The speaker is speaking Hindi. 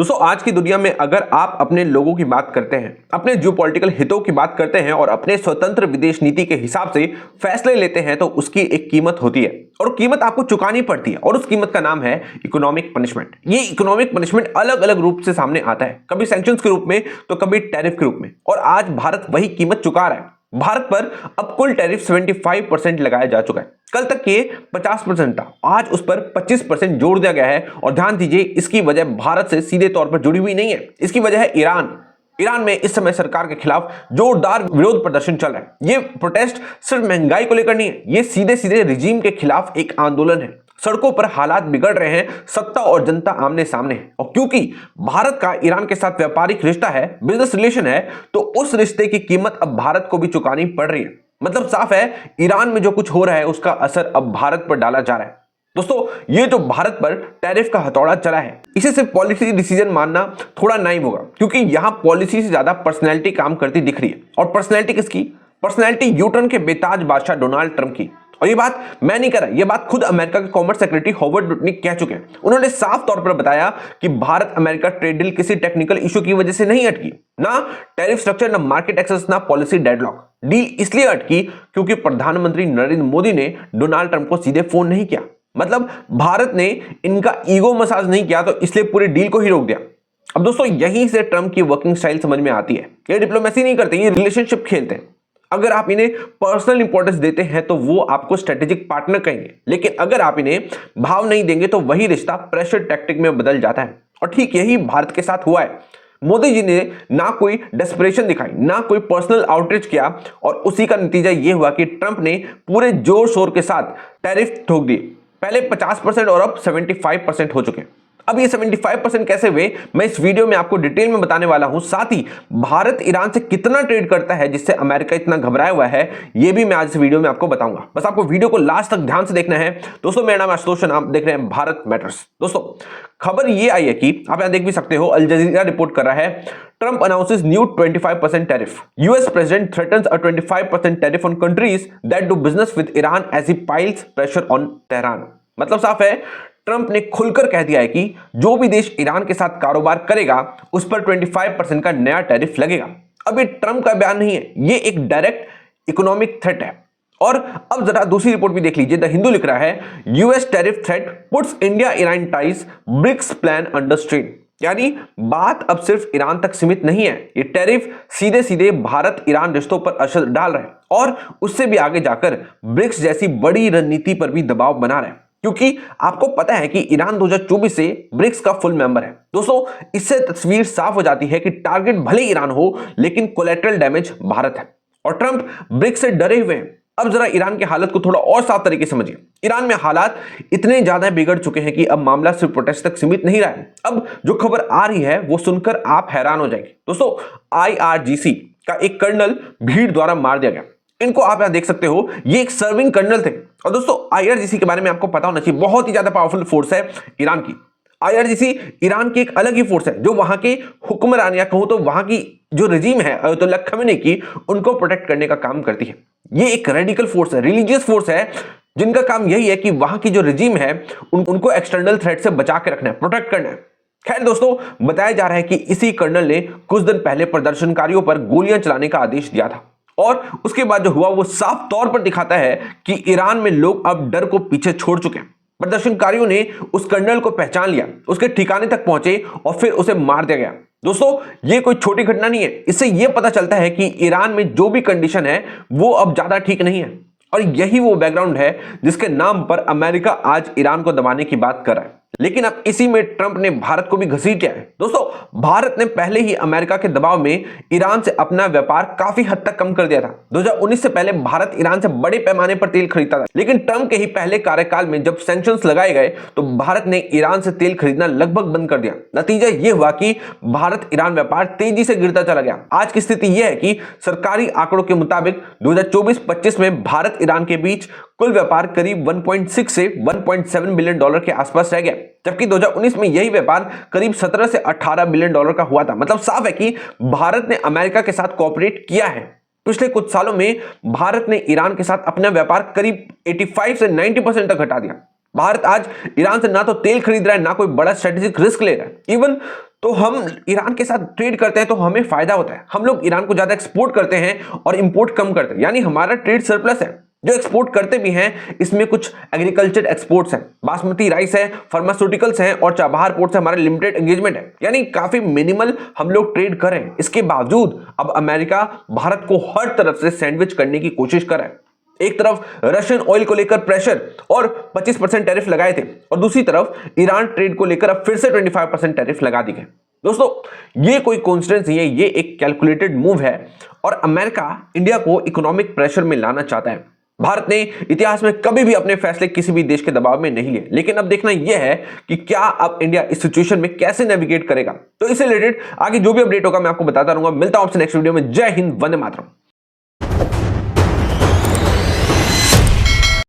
दोस्तों आज की दुनिया में अगर आप अपने लोगों की बात करते हैं, अपने जियोपॉलिटिकल हितों की बात करते हैं और अपने स्वतंत्र विदेश नीति के हिसाब से फैसले लेते हैं तो उसकी एक कीमत होती है और कीमत आपको चुकानी पड़ती है और उस कीमत का नाम है इकोनॉमिक पनिशमेंट। ये इकोनॉमिक पनिशमेंट अलग अलग रूप से सामने आता है, कभी सैंक्शंस के रूप में तो कभी टैरिफ के रूप में, और आज भारत वही कीमत चुका रहा है। भारत पर अब कुल टैरिफ 75% लगाया जा चुका है। कल तक ये 50% था, आज उस पर 25% जोड़ दिया गया है। और ध्यान दीजिए, इसकी वजह भारत से सीधे तौर पर जुड़ी हुई नहीं है, इसकी वजह है ईरान में इस समय सरकार के खिलाफ जोरदार विरोध प्रदर्शन चल रहा है। ये प्रोटेस्ट सिर्फ महंगाई को लेकर नहीं है, ये सीधे सीधे रिजीम के खिलाफ एक आंदोलन है। सड़कों पर हालात बिगड़ रहे हैं, सत्ता और जनता आमने सामने है। और क्योंकि भारत का ईरान के साथ व्यापारिक रिश्ता है, बिजनेस रिलेशन है, तो उस रिश्ते की कीमत अब भारत को भी चुकानी पड़ रही है। मतलब साफ है, ईरान में जो कुछ हो रहा है उसका असर अब भारत पर डाला जा रहा है। दोस्तों, ये जो भारत पर टैरिफ का हथौड़ा चला है, इसे सिर्फ पॉलिसी डिसीजन मानना थोड़ा नाइव होगा, क्योंकि यहां पॉलिसी से ज्यादा पर्सनैलिटी काम करती दिख रही है। और पर्सनैलिटी किसकी? पर्सनैलिटी यूटर्न के बेताज बादशाह डोनाल्ड ट्रंप की। और ये बात मैं नहीं कर रहा, ये बात खुद अमेरिका के कॉमर्स सेक्रेटरी हॉवर्ड रुटनिक कह चुके हैं। उन्होंने साफ तौर पर बताया कि भारत अमेरिका ट्रेड डील किसी टेक्निकल इशू की वजह से नहीं अटकी, ना टैरिफ स्ट्रक्चर, ना मार्केट एक्सेस, ना पॉलिसी डेडलॉक। डील इसलिए अटकी क्योंकि प्रधानमंत्री नरेंद्र मोदी ने डोनाल्ड ट्रंप को सीधे फोन नहीं किया। मतलब भारत ने इनका ईगो मसाज नहीं किया, तो इसलिए पूरी डील को ही रोक दिया। अब दोस्तों, यहीं से ट्रंप की वर्किंग स्टाइल समझ में आती है। ये डिप्लोमेसी नहीं करते, ये रिलेशनशिप खेलते हैं। अगर आप इन्हें पर्सनल इंपॉर्टेंस देते हैं तो वो आपको स्ट्रेटेजिक पार्टनर कहेंगे, लेकिन अगर आप इन्हें भाव नहीं देंगे तो वही रिश्ता प्रेशर टैक्टिक में बदल जाता है। और ठीक यही भारत के साथ हुआ है। मोदी जी ने ना कोई डेस्परेशन दिखाई, ना कोई पर्सनल आउटरीच किया, और उसी का नतीजा यह हुआ कि ट्रंप ने पूरे जोर शोर के साथ टैरिफ ठोक दिए। पहले 50% और अब 75% हो चुके हैं। अब ये 75% कैसे हुए, मैं इस वीडियो में आपको डिटेल में बताने वाला हूं। साथ ही भारत ईरान से कितना ट्रेड करता है जिससे अमेरिका इतना घबराया हुआ है, ये भी मैं आज इस वीडियो में आपको बताऊंगा। बस आपको वीडियो को लास्ट तक ध्यान से देखना है। दोस्तों, मेरा नाम आशुतोष, आप देख रहे हैं भारत मैटर्स। दोस्तों, खबर ये आई है कि आप यहां देख भी सकते हो, अल जजीरा रिपोर्ट कर रहा है, Trump announces new 25% tariff. US president threatens a 25% tariff on countries that do business with Iran as he piles pressure on Tehran. मतलब साफ है, ट्रंप ने खुलकर कह दिया है कि जो भी देश ईरान के साथ कारोबार करेगा उस पर 25% का नया टैरिफ लगेगा। अब ये ट्रंप का बयान नहीं है, ये एक डायरेक्ट इकोनॉमिक थ्रेट है। और अब जरा दूसरी रिपोर्ट भी देख लीजिए। द हिंदू लिख रहा है, US tariff threat puts India Iran ties BRICS plan under strain. यानी बात अब सिर्फ ईरान तक सीमित नहीं है, ये टैरिफ सीधे सीधे भारत ईरान रिश्तों पर असर डाल रहा है और उससे भी आगे जाकर ब्रिक्स जैसी बड़ी रणनीति पर भी दबाव बना रहा है। क्योंकि आपको पता है कि ईरान 2024 से ब्रिक्स का फुल मेंबर है। दोस्तों, इससे तस्वीर साफ हो जाती है कि टारगेट भले ईरान हो, लेकिन कोलेटरल डैमेज भारत है। और ट्रंप ब्रिक्स से डरे हुए हैं। अब जरा ईरान की हालत को थोड़ा और साफ तरीके से समझिए। ईरान में हालात इतने ज्यादा बिगड़ चुके हैं कि अब मामला सिर्फ प्रोटेस्ट तक सीमित नहीं रहा है। अब जो खबर आ रही है वो सुनकर आप हैरान हो जाएंगे। दोस्तों, IRGC का एक कर्नल भीड़ द्वारा मार दिया गया। इनको आप यहां देख सकते हो, ये एक सर्विंग कर्नल थे। और दोस्तों, IRGC के बारे में आपको पता होना चाहिए, बहुत ही ज्यादा पावरफुल फोर्स है ईरान की। IRGC ईरान की एक अलग ही फोर्स है जो वहां के हुक्मरान या कहूं तो वहां की जो रजीम है अयतुल्ला खमेनी की, उनको प्रोटेक्ट करने का काम करती है। ये एक रेडिकल फोर्स है, रिलीजियस फोर्स है, जिनका काम यही है कि वहां की जो रजीम है उनको एक्सटर्नल थ्रेट से बचा के रखना है, प्रोटेक्ट करना है। खैर दोस्तों, बताया जा रहा है कि इसी कर्नल ने कुछ दिन पहले प्रदर्शनकारियों पर गोलियां चलाने का आदेश दिया था। और उसके बाद जो हुआ वो साफ तौर पर दिखाता है कि ईरान में लोग अब डर को पीछे छोड़ चुके हैं। प्रदर्शनकारियों ने उस कर्नल को पहचान लिया, उसके ठिकाने तक पहुंचे और फिर उसे मार दिया गया। दोस्तों, ये कोई छोटी घटना नहीं है। इससे यह पता चलता है कि ईरान में जो भी कंडीशन है वो अब ज्यादा ठीक नहीं है। और यही वो बैकग्राउंड है जिसके नाम पर अमेरिका आज ईरान को दबाने की बात कर रहा है। लेकिन अब इसी में ट्रंप ने भारत को भी घसीट लिया है। दोस्तों, भारत ने पहले ही अमेरिका के दबाव में ईरान से अपना व्यापार काफी हद तक कम कर दिया था। 2019 से पहले भारत ईरान से बड़े पैमाने पर तेल खरीदता था, लेकिन ट्रंप के ही पहले कार्यकाल में जब सैंक्शंस लगाए गए तो भारत ने ईरान से तेल खरीदना लगभग बंद कर दिया। नतीजा यह हुआ कि भारत ईरान व्यापार तेजी से गिरता चला गया। आज की स्थिति यह है कि सरकारी आंकड़ों के मुताबिक 2024-25 में भारत ईरान के बीच कुल व्यापार करीब 1.6 से 1.7 बिलियन डॉलर के आसपास रह गया, जबकि 2019 में यही व्यापार करीब 17 से 18 बिलियन डॉलर का हुआ था। मतलब साफ है कि भारत ने अमेरिका के साथ कोऑपरेट किया है। पिछले कुछ सालों में भारत ने ईरान के साथ अपना व्यापार करीब 85 से 90% तक घटा दिया। भारत आज ईरान से ना तो तेल खरीद रहा है, ना कोई बड़ा स्ट्रेटेजिक रिस्क ले रहा है। इवन तो हम ईरान के साथ ट्रेड करते हैं तो हमें फायदा होता है। हम लोग ईरान को ज्यादा एक्सपोर्ट करते हैं और इंपोर्ट कम करते हैं, यानी हमारा ट्रेड सरप्लस है। जो एक्सपोर्ट करते भी हैं इसमें कुछ एग्रीकल्चर एक्सपोर्ट्स हैं, बासमती राइस है, फार्मास्यूटिकल्स हैं और चाबहार पोर्ट से हमारा लिमिटेड एंगेजमेंट है, यानी काफी मिनिमल हम लोग ट्रेड कर रहे हैं। इसके बावजूद अब अमेरिका भारत को हर तरफ से सैंडविच करने की कोशिश कर रहा है। एक तरफ रशियन ऑयल को लेकर प्रेशर और 25% टैरिफ लगाए थे और दूसरी तरफ ईरान ट्रेड को लेकर अब फिर से 25% टैरिफ लगा दी गए। दोस्तों, ये कोई कोइंसिडेंस नहीं है, ये एक कैलकुलेटेड मूव है और अमेरिका इंडिया को इकोनॉमिक प्रेशर में लाना चाहता है। भारत ने इतिहास में कभी भी अपने फैसले किसी भी देश के दबाव में नहीं लिए, लेकिन अब देखना यह है कि क्या अब इंडिया इस सिचुएशन में कैसे नेविगेट करेगा। तो इससे रिलेटेड आगे जो भी अपडेट होगा मैं आपको बताता रहूंगा। मिलता हूं आपसे नेक्स्ट वीडियो में। जय हिंद, वंदे मातरम।